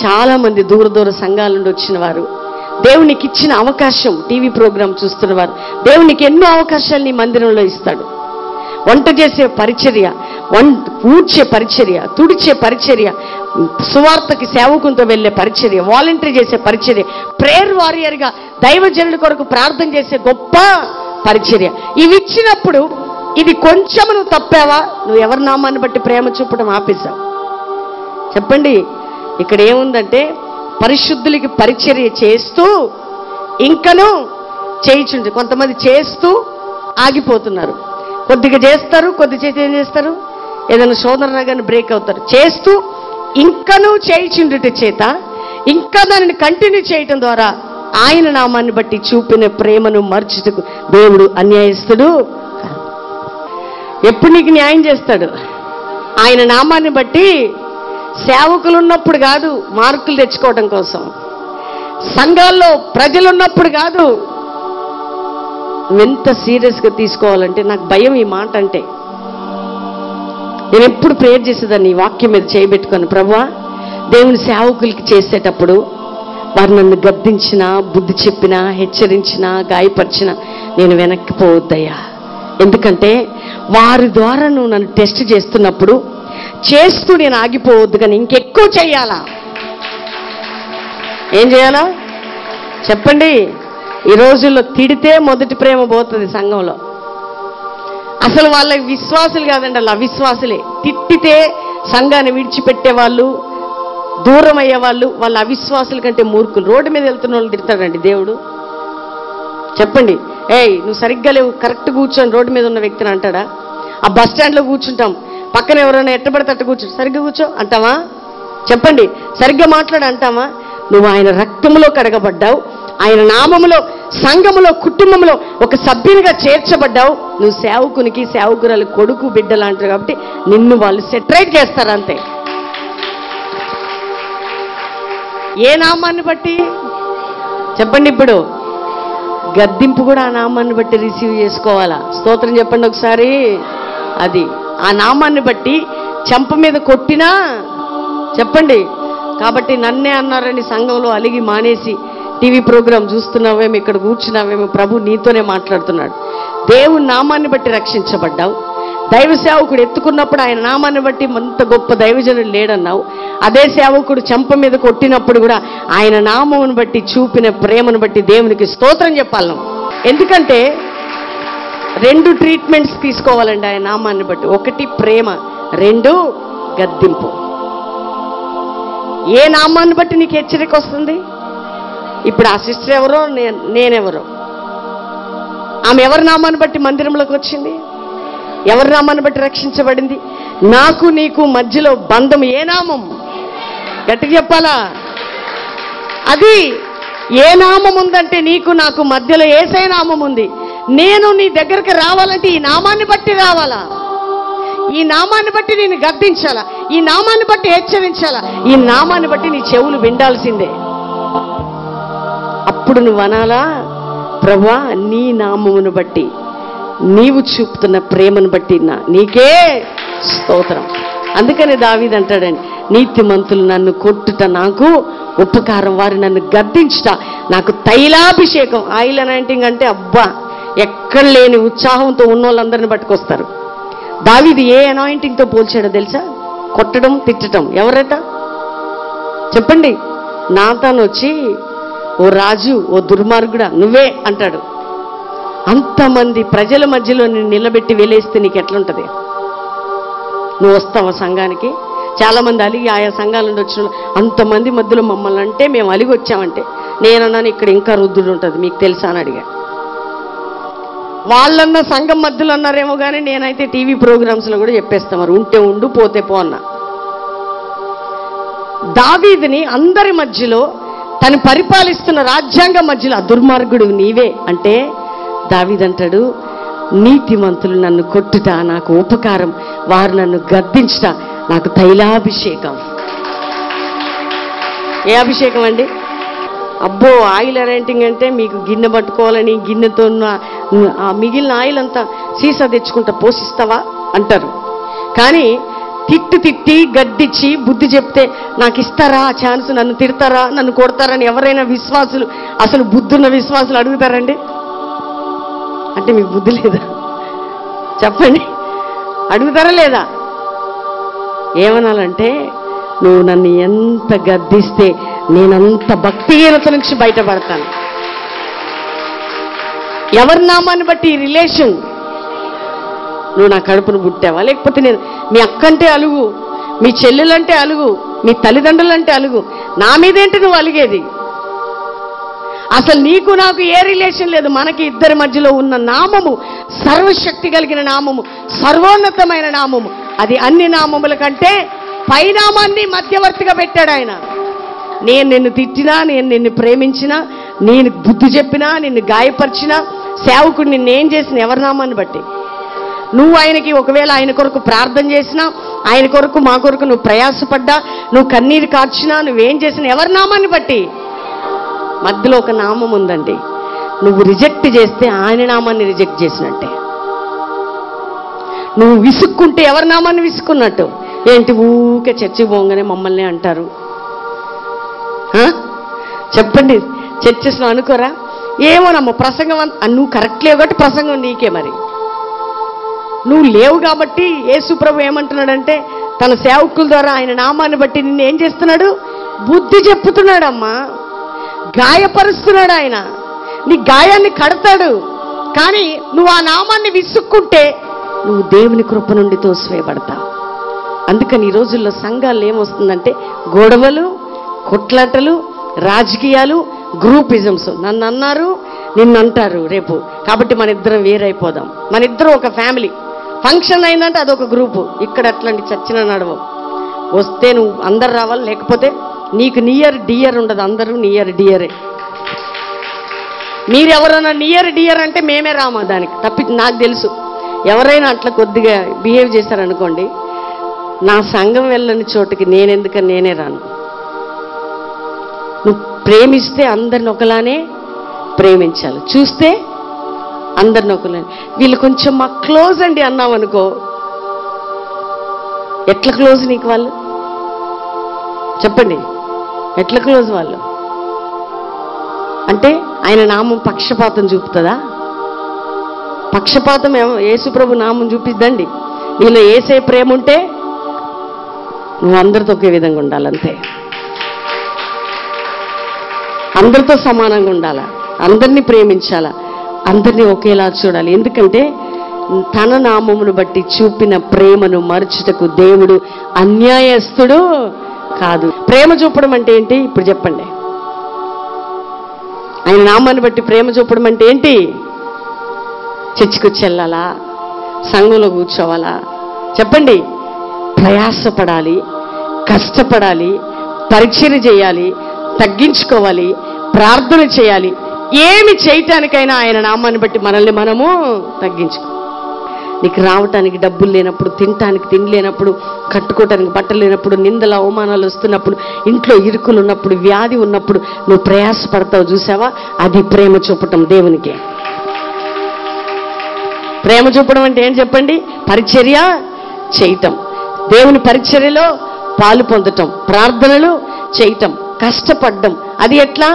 చాలామంది దూర దూర సంఘాల నుండి వచ్చిన వారు, దేవునికి ఇచ్చిన అవకాశం, టీవీ ప్రోగ్రాం చూస్తున్నవారు, దేవునికి ఎన్నో అవకాశాలు నీ మందిరంలో ఇస్తాడు. వంట చేసే పరిచర్య, ఊడ్చే పరిచర్య, తుడిచే పరిచర్య, సువార్తకి సేవకునితో వెళ్ళే పరిచర్య, వాలంటీర్ చేసే పరిచర్య, ప్రేయర్ వారియర్గా దైవజనుల కొరకు ప్రార్థన చేసే గొప్ప పరిచర్య. ఇవి ఇచ్చినప్పుడు ఇది కొంచెం నువ్వు తప్పావా, నువ్వు ఎవరి నామాన్ని బట్టి ప్రేమ చూపడం ఆపేశావు? చెప్పండి. ఇక్కడ ఏముందంటే పరిశుద్ధులకి పరిచర్య చేస్తూ ఇంకనూ చేయించుంది. కొంతమంది చేస్తూ ఆగిపోతున్నారు. కొద్దిగా చేస్తారు, కొద్ది చేసి ఏం చేస్తారు, ఏదైనా శోధన రాగానే బ్రేక్ అవుతారు. చేస్తూ ఇంకనూ చేయించుండుట చేత ఇంకా దానిని కంటిన్యూ చేయటం ద్వారా ఆయన నామాన్ని బట్టి చూపిన ప్రేమను మర్చుటకు దేవుడు అన్యాయస్తుడు. ఎప్పుడు నీకు న్యాయం చేస్తాడు? ఆయన నామాన్ని బట్టి సేవకులు ఉన్నప్పుడు కాదు, మార్కులు తెచ్చుకోవడం కోసం. సంఘాల్లో ప్రజలు ఉన్నప్పుడు కాదు. నువ్వెంత సీరియస్గా తీసుకోవాలంటే, నాకు భయం ఈ మాట అంటే. నేను ఎప్పుడు ప్రేయర్ చేసేదాన్ని ఈ వాక్యం మీద చేయబెట్టుకొని, ప్రభువా దేవుని సేవకులకి చేసేటప్పుడు వారు నన్ను గద్దించినా, బుద్ధి చెప్పినా, హెచ్చరించినా, గాయపరిచినా నేను వెనక్కి పోవద్దయ్యా. ఎందుకంటే వారి ద్వారా నువ్వు నన్ను టెస్ట్ చేస్తున్నప్పుడు చేస్తూ నేను ఆగిపోవద్దు, కానీ ఇంకెక్కువ చెయ్యాలా? ఏం చేయాలా చెప్పండి. ఈ రోజుల్లో తిడితే మొదటి ప్రేమ పోతుంది సంఘంలో. అసలు వాళ్ళకి విశ్వాసులు కాదండి, అలా అవిశ్వాసులే. తిట్టితే సంఘాన్ని విడిచిపెట్టే వాళ్ళు, దూరం అయ్యే వాళ్ళు, వాళ్ళ అవిశ్వాసుల కంటే మూర్ఖులు. రోడ్డు మీద వెళ్తున్న వాళ్ళు తిడతాడండి దేవుడు? చెప్పండి. ఏయ్ నువ్వు సరిగ్గా లేవు, కరెక్ట్ కూర్చొని రోడ్డు మీద ఉన్న వ్యక్తిని అంటాడా? ఆ బస్ స్టాండ్లో కూర్చుంటాం, పక్కన ఎవరైనా ఎట్టబడితే అట్ట కూర్చో, సరిగ్గా కూర్చో అంటావా? చెప్పండి. సరిగ్గా మాట్లాడు అంటావా? నువ్వు ఆయన రక్తంలో కడగబడ్డావు, ఆయన నామములో, సంఘములో, కుటుంబంలో ఒక సభ్యునిగా చేర్చబడ్డావు. నువ్వు సేవకునికి, సేవకురాలు కొడుకు, బిడ్డ లాంటారు కాబట్టి నిన్ను వాళ్ళు సెటరేట్ చేస్తారు అంతే. ఏ నామాన్ని బట్టి చెప్పండి. ఇప్పుడు గద్దింపు కూడా ఆ నామాన్ని బట్టి రిసీవ్ చేసుకోవాలా? స్తోత్రం చెప్పండి ఒకసారి. అది ఆ నామాన్ని బట్టి చెంప మీద కొట్టినా చెప్పండి. కాబట్టి నన్నే అన్నారని సంఘంలో అలిగి మానేసి టీవీ ప్రోగ్రాం చూస్తున్నావేమో, ఇక్కడ కూర్చున్నావేమో, ప్రభు నీతోనే మాట్లాడుతున్నాడు. దేవుని నామాన్ని బట్టి రక్షించబడ్డావు. దైవ సేవకుడు ఎత్తుకున్నప్పుడు ఆయన నామాన్ని బట్టి అంత గొప్ప దైవజనుడు లేడన్నావు. అదే సేవకుడు చెంప మీద కొట్టినప్పుడు కూడా ఆయన నామమును బట్టి చూపిన ప్రేమను బట్టి దేవునికి స్తోత్రం చెప్పాలి. ఎందుకంటే 2 ట్రీట్మెంట్స్ తీసుకోవాలండి ఆయన నామాన్ని బట్టి. 1 ప్రేమ, 2 గద్దింపు. ఏ నామాన్ని బట్టి నీకు హెచ్చరిక వస్తుంది? ఇప్పుడు ఆ సిస్టర్ ఎవరో, నేనెవరో. ఆమె ఎవరి నామాన్ని బట్టి మందిరంలోకి వచ్చింది? ఎవరి నామాన్ని బట్టి రక్షించబడింది? నాకు నీకు మధ్యలో బంధం ఏ నామం? గట్టిగా చెప్పాలా? అది ఏ నామం ఉందంటే నీకు నాకు మధ్యలో యేసయ్య నామం ఉంది. నేను నీ దగ్గరికి రావాలంటే ఈ నామాన్ని బట్టి రావాలా? ఈ నామాన్ని బట్టి నేను గద్దించాలా? ఈ నామాన్ని బట్టి హెచ్చరించాలా? ఈ నామాన్ని బట్టి నీ చెవులు వినాల్సిందే. అప్పుడు నువ్వు అనాలా, ప్రభువా నీ నామమును బట్టి, నీవు చూపుతున్న ప్రేమను బట్టి నీకే స్తోత్రం. అందుకని దావీదు అంటాడండి, నీతిమంతులు నన్ను కొట్టుట నాకు ఉపకారం, వారు నన్ను గద్దించుట నాకు తైలాభిషేకం. ఆయిల్ అనాయింటింగ్ అంటే అబ్బా ఎక్కడ లేని ఉత్సాహంతో ఉన్న వాళ్ళందరిని పట్టుకొస్తారు. దావీదు ఏ అనాయింటింగ్తో పోల్చాడో తెలుసా? కొట్టడం, తిట్టడం. ఎవరట చెప్పండి? నాతాను వచ్చి ఓ రాజు, ఓ దుర్మార్గుడా నువ్వే అంటాడు. అంతమంది ప్రజల మధ్యలో నేను నిలబెట్టి వెలేస్తే నీకు ఎట్లుంటుంది? నువ్వు వస్తావా సంఘానికి? చాలామంది అలిగి ఆయా సంఘాల నుండి వచ్చిన అంతమంది మధ్యలో మమ్మల్ని అంటే మేము అలిగి వచ్చామంటే, నేనన్నాను ఇక్కడ ఇంకా రుద్దుడు ఉంటుంది మీకు తెలుసా అని అడిగా. వాళ్ళన్న సంఘం మధ్యలో అన్నారేమో కానీ నేనైతే టీవీ ప్రోగ్రామ్స్లో కూడా చెప్పేస్తాను, మరి ఉంటే ఉండు పోతే పో అన్నా. దావీదుని అందరి మధ్యలో, తను పరిపాలిస్తున్న రాజ్యాంగం మధ్యలో ఆ దుర్మార్గుడు నీవే అంటే దావీదు అంటాడు, నీతిమంతులు నన్ను కొట్టుట నాకు ఉపకారం, వారు నన్ను గద్దించుట నాకు తైలాభిషేకం. ఏ అభిషేకం అండి? అబ్బో ఆయిల్ అరేంటింగ్ అంటే మీకు గిన్నె పట్టుకోవాలని, గిన్నెతో ఆ మిగిలిన ఆయిల్ అంతా సీసా తెచ్చుకుంటా పోషిస్తావా అంటారు. కానీ తిట్టి గడ్డిచ్చి బుద్ధి చెప్తే నాకు ఇస్తారా ఆ ఛాన్స్, నన్ను తిడతారా, నన్ను కొడతారని ఎవరైనా విశ్వాసులు, అసలు బుద్ధున్న విశ్వాసులు అడుగుతారండి? అంటే మీకు బుద్ధి లేదా? చెప్పండి, అడుగుతారా లేదా? ఏమనాలంటే, నువ్వు నన్ను ఎంత గద్దిస్తే నేనంత భక్తిహీనత నుంచి బయటపడతాను. ఎవరి నామాన్ని బట్టి ఈ రిలేషన్? నువ్వు నా కడుపును పుట్టావా, లేకపోతే నేను మీ అక్కంటే అలుగు, మీ చెల్లెలంటే అలుగు, మీ తల్లిదండ్రులంటే అలుగు, నా మీదేంటి నువ్వు అలిగేది? అసలు నీకు నాకు ఏ రిలేషన్ లేదు. మనకి ఇద్దరి మధ్యలో ఉన్న నామము సర్వశక్తి కలిగిన నామము, సర్వోన్నతమైన నామము. అది అన్ని నామముల కంటే పైనామాన్ని మధ్యవర్తిగా పెట్టాడు ఆయన. నేను నిన్ను తిట్టినా, నేను నిన్ను ప్రేమించినా, నేను బుద్ధి చెప్పినా, నిన్ను గాయపరిచినా, సేవకుడు నిన్నేం చేసిన ఎవరి నామాన్ని బట్టి? నువ్వు ఆయనకి ఒకవేళ ఆయన కొరకు ప్రార్థన చేసినా, ఆయన కొరకు మా కొరకు నువ్వు ప్రయాసపడ్డా, నువ్వు కన్నీరు కార్చినా, నువ్వేం చేసినా ఎవరి నామాన్ని బట్టి? మధ్యలో ఒక నామం ఉందండి. నువ్వు రిజెక్ట్ చేస్తే ఆయన నామాన్ని రిజెక్ట్ చేసినట్టే. నువ్వు విసుక్కుంటే ఎవరి నామాన్ని విసుక్కున్నట్టు. ఏంటి ఊకే చర్చికి పోగానే మమ్మల్ని అంటారు? చెప్పండి, చర్చెస్లో అనుకోరా? ఏమోనమ్మ ప్రసంగం నువ్వు కరెక్ట్ లేవు కాబట్టి ప్రసంగం నీకే. మరి నువ్వు లేవు కాబట్టి యేసుప్రభు ఏమంటున్నాడంటే, తన సేవకుల ద్వారా ఆయన నామాన్ని బట్టి నిన్ను ఏం చేస్తున్నాడు? బుద్ధి చెప్పుతున్నాడమ్మా, గాయపరుస్తున్నాడు. ఆయన నీ గాయాన్ని కడతాడు. కానీ నువ్వు ఆ నామాన్ని విసుక్కుంటే నువ్వు దేవుని కృప నుండి తోసివేయబడతావు. అందుకని ఈ రోజుల్లో సంఘాల్లో ఏమొస్తుందంటే, గొడవలు, కొట్లాటలు, రాజకీయాలు, గ్రూపిజమ్స్. నన్ను అన్నారు, నిన్ను అంటారు రేపు, కాబట్టి మన ఇద్దరం వేరైపోదాం. మన ఇద్దరం ఒక ఫ్యామిలీ. ఫంక్షన్ అయిందంటే అదొక గ్రూపు. ఇక్కడ అట్లాంటి చచ్చిన నడవ. వస్తే నువ్వు అందరు రావాలి, లేకపోతే నీకు నియర్ డియర్ ఉండదు. అందరూ నియర్ డియరే. మీరెవరైనా నియర్ డియర్ అంటే మేమే రామా దానికి. నాకు తెలుసు, ఎవరైనా అట్లా కొద్దిగా బిహేవ్ చేశారనుకోండి, నా సంఘం వెళ్ళని చోటుకి నేనే రాను. నువ్వు ప్రేమిస్తే అందరిని ఒకలానే ప్రేమించాలి, చూస్తే అందరిని ఒకలానే. వీళ్ళు కొంచెం మా క్లోజ్ అండి అన్నాం అనుకో, ఎట్లా క్లోజ్ నీకు వాళ్ళు? చెప్పండి, ఎట్లా క్లోజ్ వాళ్ళు? అంటే ఆయన నామం పక్షపాతం చూపుతుందా? పక్షపాతం యేసుప్రభు నామం చూపిద్దండి. నీలో ఏసే ప్రేమ ఉంటే నువ్వు అందరితో ఒకే విధంగా ఉండాలంతే. అందరితో సమానంగా ఉండాలా, అందరినీ ప్రేమించాలా, అందరినీ ఒకేలా చూడాలి. ఎందుకంటే తన నామమును బట్టి చూపిన ప్రేమను మరచుటకు దేవుడు అన్యాయస్తుడు కాదు. ప్రేమ చూపడం అంటే ఏంటి ఇప్పుడు చెప్పండి? ఆయన నామాన్ని బట్టి ప్రేమ చూపడం అంటే ఏంటి? చర్చికి వెళ్ళాలా, సంఘంలో కూర్చోవాలా? చెప్పండి. ప్రయాసపడాలి, కష్టపడాలి, పరిచర్య చేయాలి, తగ్గించుకోవాలి, ప్రార్థన చేయాలి. ఏమి చేయటానికైనా ఆయన నామాన్ని బట్టి మనల్ని మనము తగ్గించుకో. నీకు రావటానికి డబ్బులు లేనప్పుడు, తినటానికి తిండి లేనప్పుడు, కట్టుకోవటానికి బట్టలు లేనప్పుడు, నిందల అవమానాలు వస్తున్నప్పుడు, ఇంట్లో ఇరుకులు ఉన్నప్పుడు, వ్యాధి ఉన్నప్పుడు నువ్వు ప్రయాసపడతావు చూసావా? అది ప్రేమ చూపటం దేవునికి. ప్రేమ చూపడం అంటే ఏం చెప్పండి? పరిచర్య చేయటం, దేవుని పరిచర్యలో పాలు పొందటం, ప్రార్థనలు చేయటం, కష్టపడడం. అది ఎట్లా?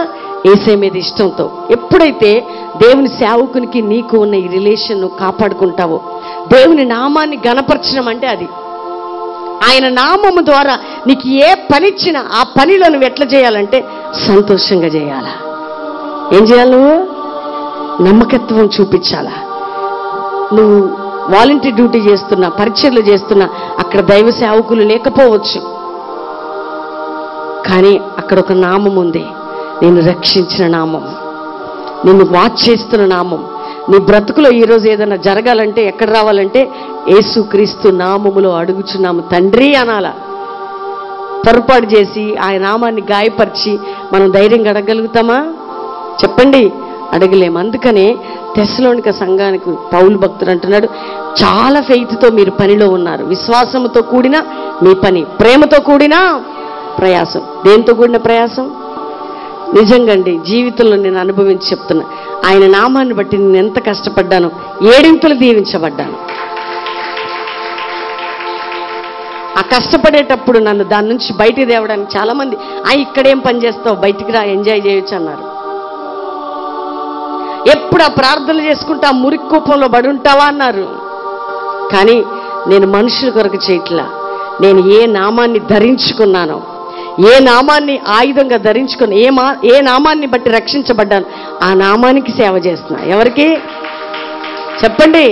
యేసే మీద ఇష్టంతో. ఎప్పుడైతే దేవుని సేవకునికి నీకు ఉన్న ఈ రిలేషన్ కాపాడుకుంటావో, దేవుని నామాన్ని గణపరచడం అంటే అది. ఆయన నామము ద్వారా నీకు ఏ పని ఇచ్చినా ఆ పనిలో నువ్వు ఎట్లా చేయాలంటే సంతోషంగా చేయాలా. ఏం చేయాలి? నువ్వు నమ్మకత్వం చూపించాలా. నువ్వు వాలంటీర్ డ్యూటీ చేస్తున్నా, పరిచర్లు చేస్తున్నా, అక్కడ దైవ సేవకులు లేకపోవచ్చు, కానీ అక్కడ ఒక నామం ఉంది. నిన్ను రక్షించిన నామం, నిన్ను వాచ్ చేస్తున్న నామం. నీ బ్రతుకులో ఈరోజు ఏదైనా జరగాలంటే ఎక్కడ రావాలంటే యేసుక్రీస్తు నామములో అడుగుచున్నాము తండ్రి అనాల. పొరపాటు చేసి ఆయన నామాన్ని గాయపరిచి మనం ధైర్యంగా అడగలుగుతామా? చెప్పండి, అడగలేము. అందుకనే తెస్సలోనిక సంఘానికి పౌలు భక్తుడు అంటున్నాడు, చాలా ఫెయిత్తో మీరు పనిలో ఉన్నారు. విశ్వాసంతో కూడిన మీ పని, ప్రేమతో కూడిన ప్రయాసం. దేంతో కూడిన ప్రయాసం? నిజంగా అండి, జీవితంలో నేను అనుభవించి చెప్తున్నా. ఆయన నామాన్ని బట్టి నేను ఎంత కష్టపడ్డాను, ఏడింతలు దీవించబడ్డాను. ఆ కష్టపడేటప్పుడు నన్ను దాని నుంచి బయటికి తేవడానికి చాలామంది ఇక్కడేం పని చేస్తావు, బయటికి రా, ఎంజాయ్ చేయొచ్చు అన్నారు. ఎప్పుడు ఆ ప్రార్థనలు చేసుకుంటా ఆ మురికి కూపంలో పడి ఉంటావా అన్నారు. కానీ నేను మనుషుల కొరకు చేయట్లా. నేను ఏ నామాన్ని ధరించుకున్నానో, ఏ నామాన్ని ఆయుధంగా ధరించుకుని, ఏ నామాన్ని బట్టి రక్షించబడ్డాను, ఆ నామానికి సేవ చేస్తున్నా. ఎవరికి చెప్పండి?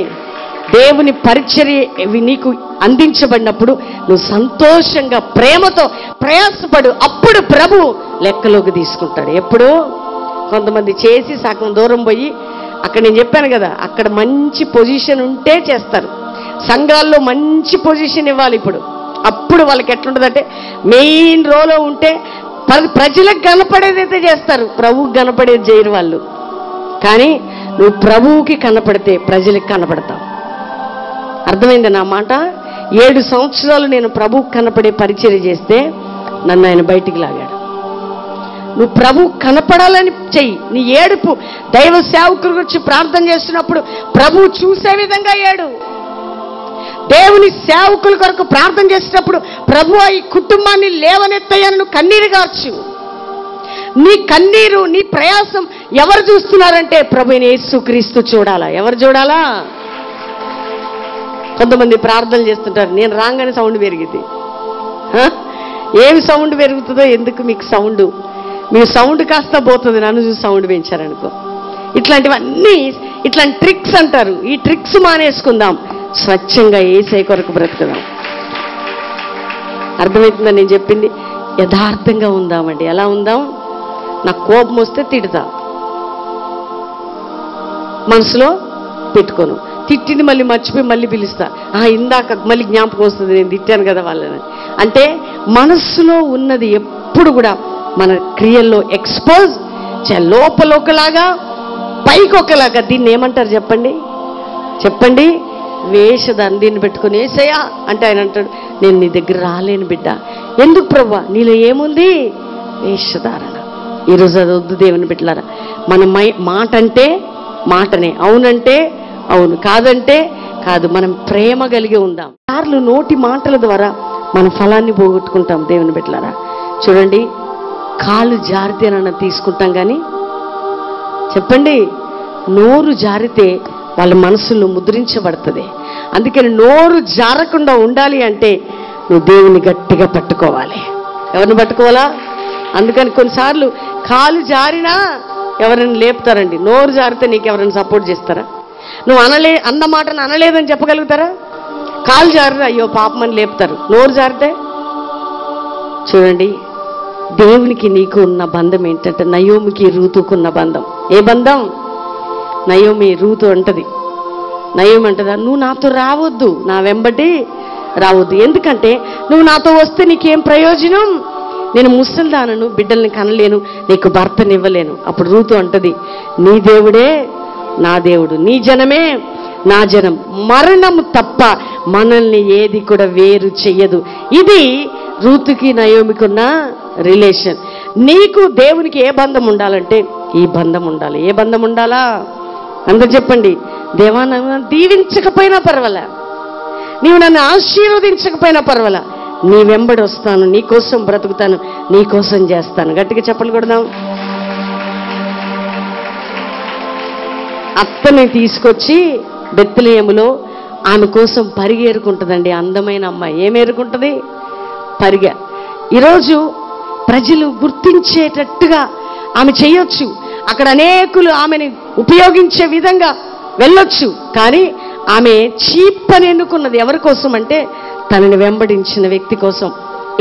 దేవుని పరిచర్య నీకు అందించబడినప్పుడు నువ్వు సంతోషంగా ప్రేమతో ప్రయాసపడు. అప్పుడు ప్రభు లెక్కలోకి తీసుకుంటాడు. ఎప్పుడు? కొంతమంది చేసి సగం దూరం పోయి, అక్కడ నేను చెప్పాను కదా, అక్కడ మంచి పొజిషన్ ఉంటే చేస్తారు. సంఘాల్లో మంచి పొజిషన్ ఇవ్వాలి. ఇప్పుడు అప్పుడు వాళ్ళకి ఎట్లుంటుందంటే, మెయిన్ రోలో ఉంటే ప్రజలకు కనపడేదైతే చేస్తారు, ప్రభువుకి కనపడేది చేయరు వాళ్ళు. కానీ నువ్వు ప్రభువుకి కనపడితే ప్రజలకు కనపడతావు. అర్థమైంది నా మాట? 7 సంవత్సరాలు నేను ప్రభువుకి కనపడే పరిచర్య చేస్తే నన్ను ఆయన బయటికి లాగాడు. నువ్వు ప్రభు కనపడాలని చెయ్యి. నీ ఏడుపు దైవ సేవకుల గురించి ప్రార్థన చేస్తున్నప్పుడు ప్రభు చూసే విధంగా ఏడు. దేవుని సేవకుల కొరకు ప్రార్థన చేసినప్పుడు ప్రభు ఈ కుటుంబాన్ని లేవనెత్తయ్యని నువ్వు కన్నీరు గార్చు. నీ కన్నీరు, నీ ప్రయాసం ఎవరు చూస్తున్నారంటే ప్రభువైన యేసుక్రీస్తు చూడాలా. ఎవరు చూడాలా? కొంతమంది ప్రార్థనలు చేస్తుంటారు, నేను రాగానే సౌండ్ పెరిగింది. ఏమి సౌండ్ పెరుగుతుందో ఎందుకు మీకు సౌండ్? మీ సౌండ్ కాస్త పోతుంది, నన్ను చూసి సౌండ్ పెంచారనుకో. ఇట్లాంటివన్నీ ఇట్లాంటి ట్రిక్స్ అంటారు. ఈ ట్రిక్స్ మానేసుకుందాం, స్వచ్ఛంగా యేసయ్య కొరకు బ్రతుకుదాం. అర్థమవుతుందని నేను చెప్పింది? యథార్థంగా ఉందామండి. ఎలా ఉందాం? నాకు కోపం వస్తే తిడతా, మనసులో పెట్టుకోను. తిట్టింది మళ్ళీ మర్చిపోయి మళ్ళీ పిలుస్తా. ఇందాక మళ్ళీ జ్ఞాపకం వస్తుంది, నేను తిట్టాను కదా వాళ్ళని. అంటే మనస్సులో ఉన్నది ఎప్పుడు కూడా మన క్రియల్లో ఎక్స్పోజ్ లోపల ఒకలాగా పైకి ఒకలాగా. దీన్ని ఏమంటారు చెప్పండి? చెప్పండి. వేషధారణ. దీన్ని పెట్టుకుని యేసయ్యా అంటే ఆయన అంటాడు, నేను నీ దగ్గర రాలేను బిడ్డ. ఎందుకు ప్రభువా? నీలో ఏముంది? వేషధారణ. ఈరోజు అది వద్దు దేవుని బిడ్డలారా. మన మాట అంటే మాటనే, అవునంటే అవును, కాదంటే కాదు. మనం ప్రేమ కలిగి ఉందాం. సార్లు నోటి మాటల ద్వారా మన ఫలాన్ని పోగొట్టుకుంటాం దేవుని బిడ్డలారా. చూడండి, కాలు జారితేనన్నా తీసుకుంటాం, కానీ చెప్పండి, నోరు జారితే వాళ్ళ మనసులో ముద్రించబడుతుంది. అందుకని నోరు జారకుండా ఉండాలి అంటే నువ్వు దేవుని గట్టిగా పట్టుకోవాలి. ఎవరిని పట్టుకోవాలా? అందుకని కొన్నిసార్లు కాలు జారినా ఎవరైనా లేపుతారండి. నోరు జారితే నీకు ఎవరైనా సపోర్ట్ చేస్తారా? నువ్వు అన్న మాటను అనలేదని చెప్పగలుగుతారా? కాలు జారితే అయ్యో పాపమని లేపుతారు. నోరు జారితే చూడండి, దేవునికి నీకు ఉన్న బంధం ఏంటంటే నయోమికి రూతుకున్న బంధం. ఏ బంధం? నయోమి రూతు అంటది, నయోమి అంటదా, నువ్వు నాతో రావద్దు, నా వెంబడి రావద్దు. ఎందుకంటే నువ్వు నాతో వస్తే నీకేం ప్రయోజనం? నేను ముసలిదానను, బిడ్డల్ని కనలేను, నీకు భర్తనివ్వలేను. అప్పుడు రూతు అంటది, నీ దేవుడే నా దేవుడు, నీ జనమే నా జనం, మరణము తప్ప మనల్ని ఏది కూడా వేరు చెయ్యదు. ఇది రూతుకి నయోమికి ఉన్న రిలేషన్. నీకు దేవునికి ఏ బంధం ఉండాలంటే ఈ బంధం ఉండాలి. ఏ బంధం ఉండాలా? అందరు చెప్పండి. దేవా, నన్ను దీవించకపోయినా పర్వాలే, నీవు నన్ను ఆశీర్వదించకపోయినా పర్వాలా, నీ వెంబడి వస్తాను, నీ కోసం బ్రతుకుతాను, నీ కోసం చేస్తాను. గట్టిగా చెప్పలు కొడదాం. అత్తని తీసుకొచ్చి బెత్లెహేములో ఆమె కోసం పరిగేరుకుంటుందండి. అందమైన అమ్మాయి ఏమేరుకుంటుంది? పరిగె. ఈరోజు ప్రజలు గుర్తించేటట్టుగా ఆమె చేయొచ్చు, అక్కడ అనేకులు ఆమెని ఉపయోగించే విధంగా వెళ్ళొచ్చు. కానీ ఆమె చీప్ అని ఎన్నుకున్నది ఎవరి కోసం అంటే తనని వెంబడించిన వ్యక్తి కోసం.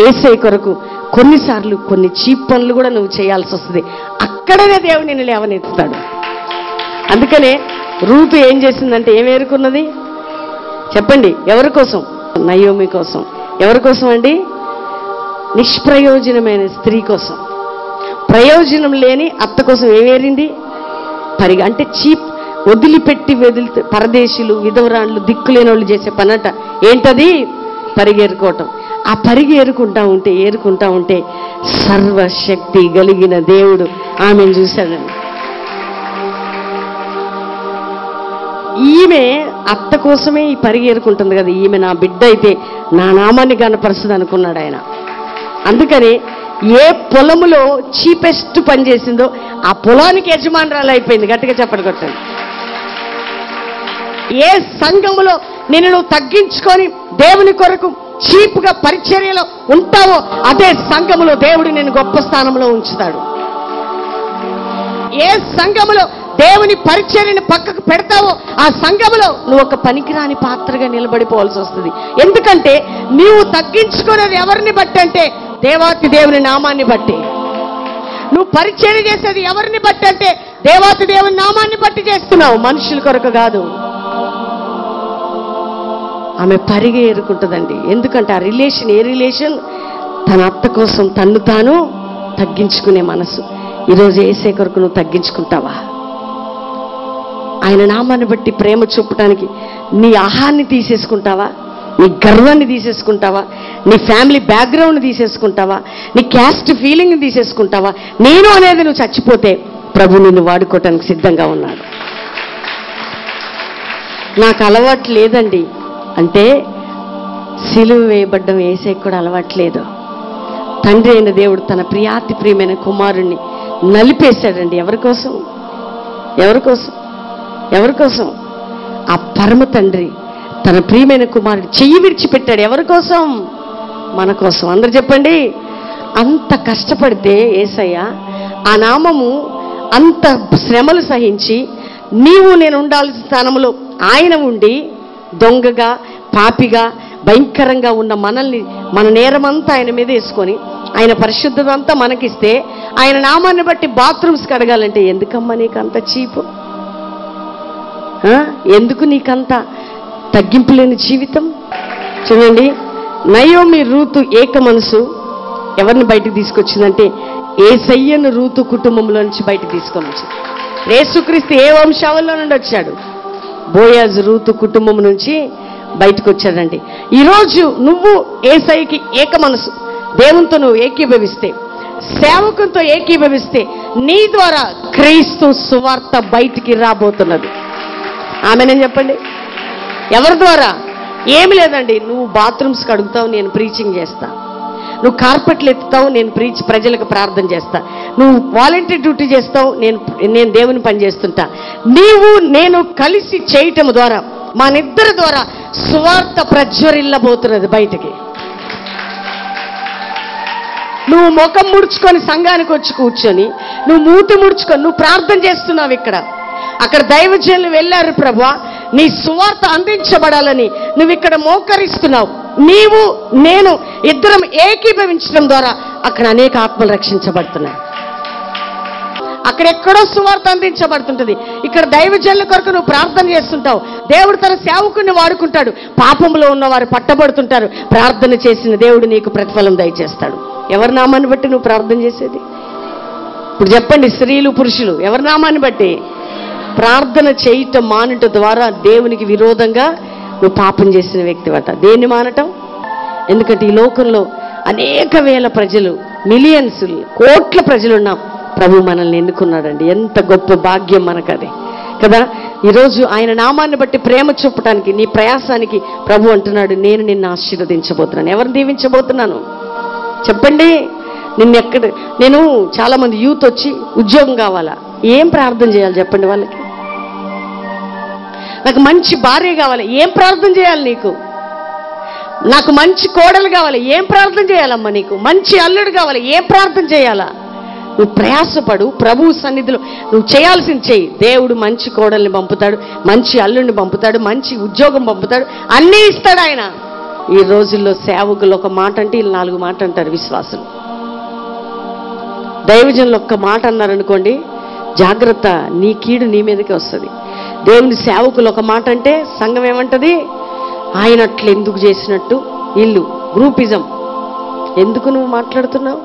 యేసయ్య కొరకు కొన్నిసార్లు కొన్ని చీప్ పనులు కూడా నువ్వు చేయాల్సి వస్తుంది. అక్కడనే దేవుడు నిన్ను లేవనెత్తుతాడు. అందుకనే రూతు ఏం చేసిందంటే ఏం ఏరుకున్నది చెప్పండి? ఎవరి కోసం? నయోమి కోసం. ఎవరి కోసం అండి? నిష్ప్రయోజనమైన స్త్రీ కోసం. ప్రయోజనం లేని అత్త కోసం ఏమేరింది? పరిగె. అంటే చీప్, వదిలిపెట్టి పరదేశీలు, విధవరాళ్ళు, దిక్కులేని వాళ్ళు చేసే పనట ఏంటది? పరిగేరుకోవటం. ఆ పరిగేరుకుంటా ఉంటే సర్వశక్తి కలిగిన దేవుడు ఆమెను చూశాడండి. ఈమె అత్త కోసమే ఈ పరిగెరుకుంటుంది కదా, ఈమె నా బిడ్డ అయితే నా నామాన్ని కనపరుస్తుంది అనుకున్నాడు ఆయన. అందుకని ఏ పొలములో చీపెస్ట్ పని చేసిందో ఆ పొలానికి యజమానురాలు అయిపోయింది. గట్టిగా చెప్పండి కొట్టండి. ఏ సంఘములో నువ్వు తగ్గించుకొని దేవుని కొరకు చీప్గా పరిచర్యలో ఉంటావో అదే సంఘములో దేవుడు నిన్ను గొప్ప స్థానంలో ఉంచుతాడు. ఏ సంఘములో దేవుని పరిచర్యను పక్కకు పెడతావో ఆ సంఘములో నువ్వు ఒక పనికిరాని పాత్రగా నిలబడిపోవాల్సి వస్తుంది. ఎందుకంటే నీవు తగ్గించుకునేది ఎవరిని బట్టి అంటే దేవాతి దేవుని నామాన్ని బట్టి. నువ్వు పరిచర్య చేసేది ఎవరిని బట్టి అంటే దేవాతి దేవుని నామాన్ని బట్టి చేస్తున్నావు, మనుషుల కొరకు కాదు. ఆమె పరిగెరుకుంటుందండి. ఎందుకంటే ఆ రిలేషన్ ఏ రిలేషన్? తన అత్త కోసం తన్ను తాను తగ్గించుకునే మనసు. ఈరోజు యేసే కొరకు నువ్వు తగ్గించుకుంటావా? ఆయన నామాన్ని బట్టి ప్రేమ చూపడానికి నీ ఆహాన్ని తీసేసుకుంటావా? నీ గర్వాన్ని తీసేసుకుంటావా? నీ ఫ్యామిలీ బ్యాక్గ్రౌండ్ తీసేసుకుంటావా? నీ క్యాస్ట్ ఫీలింగ్ తీసేసుకుంటావా? నేను అనేది నువ్వు చచ్చిపోతే ప్రభు నిన్ను వాడుకోవటానికి సిద్ధంగా ఉన్నాడు. నాకు అలవాటు లేదండి అంటే సిలువ వేయబడ్డం యేసే కూడా అలవాట్లేదు. తండ్రి అయిన దేవుడు తన ప్రియాతి ప్రియమైన కుమారుణ్ణి నలిపేశాడండి. ఎవరి కోసం? ఎవరి కోసం? ఎవరి కోసం? ఆ పరమ తండ్రి తన ప్రియమైన కుమారుడు చెయ్యి విడిచిపెట్టాడు. ఎవరి కోసం? మన కోసం. అందరు చెప్పండి. అంత కష్టపడితే యేసయ్య ఆ నామము అంత శ్రమలు సహించి నీవు నేను ఉండాల్సిన స్థానంలో ఆయన ఉండి దొంగగా పాపిగా భయంకరంగా ఉన్న మనల్ని మన నేరమంతా ఆయన మీద వేసుకొని ఆయన పరిశుద్ధత అంతా మనకిస్తే ఆయన నామాన్ని బట్టి బాత్రూమ్స్ కడగాలంటే ఎందుకమ్మా నీకు అంత చీపు? ఎందుకు నీకంత తగ్గింపు లేని జీవితం? చూడండి, నయోమి రూతు ఏక మనసు ఎవరిని బయటకు తీసుకొచ్చిందంటే యేసయ్యను రూతు కుటుంబంలో నుంచి బయటకు తీసుకొని వచ్చింది. యేసుక్రీస్తు ఏ వంశావళిలో నుండి వచ్చాడు? బోయాజు రూతు కుటుంబం నుంచి బయటకు వచ్చాడండి. ఈరోజు నువ్వు యేసయ్యకి ఏక మనసు, దేవునితో నువ్వు ఏకీభవిస్తే, సేవకునితో ఏకీభవిస్తే నీ ద్వారా క్రీస్తు సువార్త బయటికి రాబోతున్నది. ఆమెనేం చెప్పండి. ఎవరి ద్వారా? ఏమి లేదండి. నువ్వు బాత్రూమ్స్ కడుగుతావు, నేను ప్రీచింగ్ చేస్తా. నువ్వు కార్పెట్లు ఎత్తుతావు, నేను ప్రజలకు ప్రార్థన చేస్తా. నువ్వు వాలంటీర్ డ్యూటీ చేస్తావు, నేను దేవుని పని చేస్తుంటా. నీవు నేను కలిసి చేయటం ద్వారా మనిద్దరి ద్వారా సువార్త ప్రజ్వరిల్లబోతున్నది బయటికి. నువ్వు ముఖం ముడుచుకొని సంఘానికి వచ్చి కూర్చొని నువ్వు మూతి ముడుచుకొని నువ్వు ప్రార్థన చేస్తున్నావు. అక్కడ దైవజనులు వెళ్ళారు, ప్రభువా నీ సువార్త అందించబడాలని నువ్వు ఇక్కడ మోకరిస్తున్నావు. నీవు నేను ఇద్దరం ఏకీభవించడం ద్వారా అక్కడ అనేక ఆత్మలు రక్షించబడుతున్నాయి. అక్కడెక్కడో సువార్త అందించబడుతుంటుంది, ఇక్కడ దైవజనుల కొరకు నువ్వు ప్రార్థన చేస్తుంటావు. దేవుడు తన సేవకుని వాడుకుంటాడు. పాపంలో ఉన్నవారు పట్టబడుతుంటారు. ప్రార్థన చేసిన దేవుడు నీకు ప్రతిఫలం దయచేస్తాడు. ఎవరి నామాన్ని బట్టి నువ్వు ప్రార్థన చేసేది? ఇప్పుడు చెప్పండి, స్త్రీలు పురుషులు ఎవరి నామాన్ని బట్టి ప్రార్థన చేయటం మానటం ద్వారా దేవునికి విరోధంగా నువ్వు పాపం చేసిన వ్యక్తివట. దేన్ని మానటం? ఎందుకంటే ఈ లోకంలో అనేక వేల ప్రజలు, మిలియన్స్, కోట్ల ప్రజలు ఉన్నాం. ప్రభు మనల్ని ఎన్నుకున్నాడండి. ఎంత గొప్ప భాగ్యం మనకది కదా. ఈరోజు ఆయన నామాన్ని బట్టి ప్రేమ చూపటానికి నీ ప్రయాసానికి ప్రభు అంటున్నాడు, నేను నిన్ను ఆశీర్వదించబోతున్నాను. ఎవరిని దీవించబోతున్నాను చెప్పండి? నేను చాలా మంది యూత్ వచ్చి ఉద్యోగం కావాలా, ఏం ప్రార్థన చేయాలి చెప్పండి వాళ్ళకి? నాకు మంచి భార్య కావాలి, ఏం ప్రార్థన చేయాలి నీకు? నాకు మంచి కోడలు కావాలి, ఏం ప్రార్థన చేయాలమ్మా నీకు? మంచి అల్లుడు కావాలి, ఏం ప్రార్థన చేయాలా? నువ్వు ప్రయాసపడు, ప్రభు సన్నిధిలో నువ్వు చేయాల్సింది చెయ్యి. దేవుడు మంచి కోడల్ని పంపుతాడు, మంచి అల్లుడిని పంపుతాడు, మంచి ఉద్యోగం పంపుతాడు, అన్నీ ఇస్తాడు ఆయన. ఈ రోజుల్లో సేవకులు ఒక మాట అంటే వీళ్ళు 4 మాట అంటారు. విశ్వాసులు దైవజనులు ఒక్క మాట అన్నారనుకోండి, జాగ్రత్త, నీ కీడు నీ మీదకే వస్తుంది. దేవుని సేవకులు ఒక మాట అంటే సంఘం ఏమంటది? ఆయన అట్లా ఎందుకు చేసినట్టు, ఇల్లు గ్రూపిజం. ఎందుకు నువ్వు మాట్లాడుతున్నావు?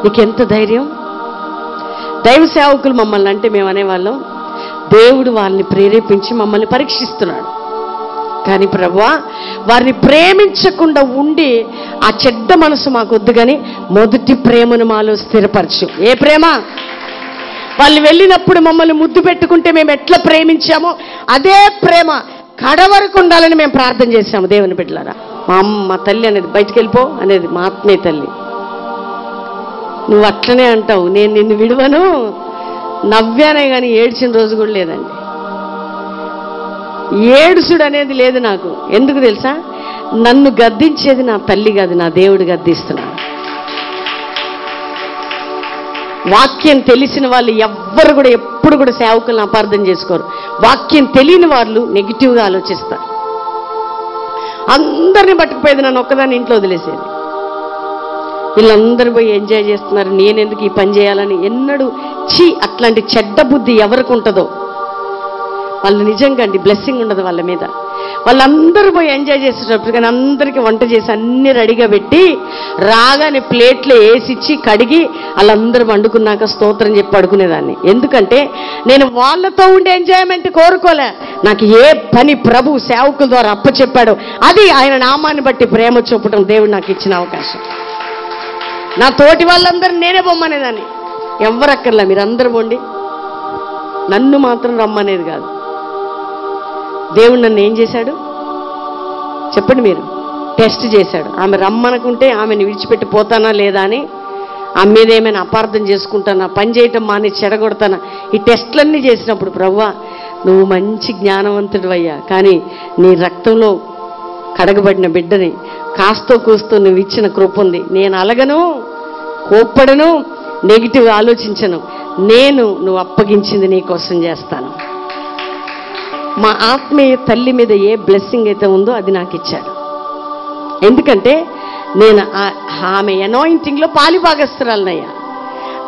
నీకెంత ధైర్యం? దైవ సేవకులు మమ్మల్ని అంటే మేము అనేవాళ్ళం, దేవుడు వాళ్ళని ప్రేరేపించి మమ్మల్ని పరీక్షిస్తున్నాడు. కానీ ప్రభువా వారిని ప్రేమించకుండా ఉండి ఆ చెడ్డ మనసు మాకొద్దు, కానీ మొదటి ప్రేమను మాలో స్థిరపరచు. ఏ ప్రేమ? వాళ్ళు వెళ్ళినప్పుడు మమ్మల్ని ముద్దు పెట్టుకుంటే మేము ఎట్లా ప్రేమించామో అదే ప్రేమ కడ వరకు ఉండాలని మేము ప్రార్థన చేశాము దేవుని బిడ్డలారా. మా తల్లి అనేది బయటికి వెళ్ళిపో అనేది మా ఆత్మీయ తల్లి. నువ్వు అట్లనే అంటావు, నేను నిన్ను విడువను. నవ్వానే కానీ ఏడ్చిన రోజు కూడా లేదండి. ఏడుసుడు అనేది లేదు నాకు. ఎందుకు తెలుసా? నన్ను గద్దించేది నా తల్లి కాదు, నా దేవుడు గద్దిస్తున్నాడు. వాక్యం తెలిసిన వాళ్ళు ఎవ్వరు కూడా ఎప్పుడు కూడా సేవకులను అపార్థం చేసుకోరు. వాక్యం తెలియని వాళ్ళు నెగిటివ్గా ఆలోచిస్తారు. అందరినీ పట్టుకుపోయేది, నన్ను ఒక్కదాన్ని ఇంట్లో వదిలేసేది. వీళ్ళందరూ పోయి ఎంజాయ్ చేస్తున్నారు, నేనెందుకు ఈ పని చేయాలని ఎన్నడూ అట్లాంటి చెడ్డ బుద్ధి ఎవరికి ఉంటుందో వాళ్ళు నిజంగా అండి బ్లెస్సింగ్ ఉండదు వాళ్ళ మీద. వాళ్ళందరూ పోయి ఎంజాయ్ చేసేటప్పుడు కానీ అందరికీ వంట చేసి అన్ని రెడీగా పెట్టి రాగానే ప్లేట్లో వేసిచ్చి కడిగి వాళ్ళందరూ వండుకున్నాక స్తోత్రం చెప్పి పడుకునేదాన్ని. ఎందుకంటే నేను వాళ్ళతో ఉండే ఎంజాయ్మెంట్ కోరుకోలే. నాకు ఏ పని ప్రభు సేవకుల ద్వారా అప్పచెప్పాడో అది ఆయన నామాన్ని బట్టి ప్రేమ చూపటం దేవుడు నాకు ఇచ్చిన అవకాశం. నా తోటి వాళ్ళందరూ నేనే బొమ్మనేదాన్ని. ఎవరక్కర్లా, మీరు అందరూ పోండి, నన్ను మాత్రం రమ్మనేది కాదు. దేవుడు నన్ను ఏం చేశాడు చెప్పండి మీరు? టెస్ట్ చేశాడు. ఆమె రమ్మనుకుంటే ఆమెను విడిచిపెట్టి పోతానా లేదా అని, ఆమె మీద ఏమైనా అపార్థం చేసుకుంటానా, పని చేయటం మాని చెడగొడతానా, ఈ టెస్ట్లన్నీ చేసినప్పుడు ప్రభువా నువ్వు మంచి జ్ఞానవంతుడు అయ్యా, కానీ నీ రక్తంలో కడగబడిన బిడ్డని కాస్తో కూస్తూ నువ్వు ఇచ్చిన కృప ఉంది. నేను అలగను, కోప్పడను, నెగిటివ్ ఆలోచించను. నువ్వు అప్పగించింది నీ కోసం చేస్తాను. మా ఆత్మీయ తల్లి మీద ఏ బ్లెస్సింగ్ అయితే ఉందో అది నాకు ఇచ్చాడు. ఎందుకంటే నేను ఆమె అనాయింటింగ్లో పాలిభాగస్తురాలనయ్యా.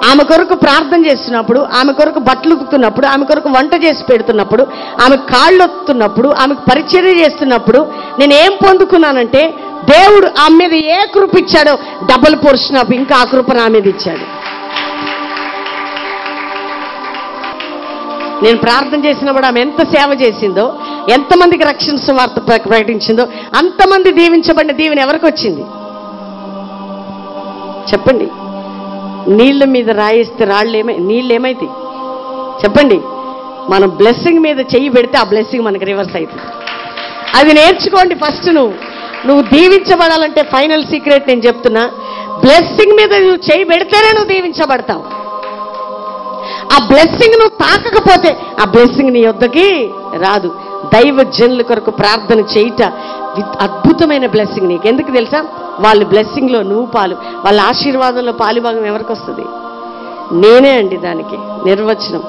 ఆమె కొరకు ప్రార్థన చేస్తున్నప్పుడు, ఆమె కొరకు బట్టలు ఉతుకుతున్నప్పుడు, ఆమె కొరకు వంట చేసి పెడుతున్నప్పుడు, ఆమె కాళ్ళు ఒత్తుతున్నప్పుడు, ఆమెకు పరిచర్య చేస్తున్నప్పుడు నేనేం పొందుకున్నానంటే దేవుడు ఆమె మీద ఏ కృప ఇచ్చాడో డబుల్ పోర్షన్ ఆఫ్ ఇంకా ఆ కృప నా మీద ఇచ్చాడు. నేను ప్రార్థన చేసినప్పుడు ఆమె ఎంత సేవ చేసిందో, ఎంతమందికి రక్షణ సువార్త ప్రకటించిందో, అంతమంది దీవించబడిన దీవెన ఎవరికి వచ్చింది చెప్పండి? నీళ్ళ మీద రాయిస్తే నీళ్ళు ఏమైతే చెప్పండి? మనం బ్లెస్సింగ్ మీద చెయ్యి పెడితే ఆ బ్లెస్సింగ్ మనకి రివర్స్ అవుతుంది. అది నేర్చుకోండి. ఫస్ట్ నువ్వు దీవించబడాలంటే ఫైనల్ సీక్రెట్ నేను చెప్తున్నా, బ్లెస్సింగ్ మీద నువ్వు చెయ్యి పెడితేనే నువ్వు దీవించబడతావు. ఆ బ్లెస్సింగ్ నువ్వు తాకకపోతే ఆ బ్లెస్సింగ్ నీ యొద్దకి రాదు. దైవ జనుల కొరకు ప్రార్థన చేయట అద్భుతమైన బ్లెస్సింగ్ నీకు. ఎందుకు తెలుసా? వాళ్ళ బ్లెస్సింగ్లో నువ్వు పాలు, వాళ్ళ ఆశీర్వాదంలో పాలుభాగం ఎవరికి వస్తుంది? నేనే అండి దానికి నిర్వచనం,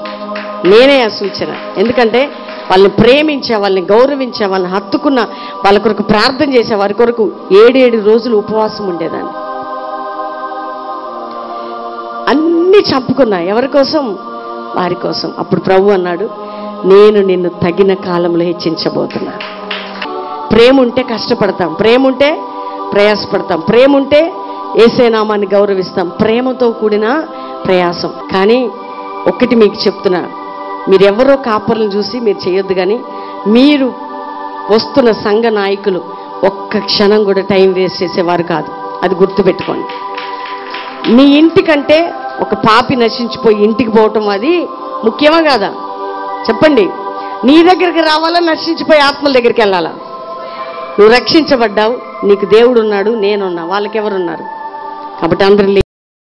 నేనే ఆ సూచన. ఎందుకంటే వాళ్ళని ప్రేమించా, వాళ్ళని గౌరవించా, వాళ్ళని హత్తుకున్నా, వాళ్ళ కొరకు ప్రార్థన చేసా, వారి కొరకు 7 రోజులు ఉపవాసం ఉండేదాన్ని. అన్నీ చంపుకున్నా. ఎవరి కోసం? వారి కోసం. అప్పుడు ప్రభు అన్నాడు, నేను నిన్ను తగిన కాలంలో హెచ్చించబోతున్నా. ప్రేమ ఉంటే కష్టపడతాం, ప్రేమ ఉంటే ప్రయాసపడతాం, ప్రేమ ఉంటే యేసే నామాన్ని గౌరవిస్తాం, ప్రేమతో కూడిన ప్రయాసం. కానీ ఒక్కటి మీకు చెప్తున్నా, మీరెవరో కాపర్లను చూసి మీరు చేయొద్దు. కానీ మీరు వస్తున్న సంఘ నాయకులు ఒక్క క్షణం కూడా టైం వేస్ట్ చేసేవారు కాదు. అది గుర్తుపెట్టుకోండి. మీ ఇంటికంటే ఒక పాపి నశించిపోయి ఇంటికి పోవటం అది ముఖ్యమా కాదా చెప్పండి? నీ దగ్గరికి రావాలా, నశించిపోయి ఆత్మల దగ్గరికి వెళ్ళాలా? నువ్వు రక్షించబడ్డావు, నీకు దేవుడు ఉన్నాడు, నేనున్నా, వాళ్ళకెవరున్నారు? కాబట్టి అందరూ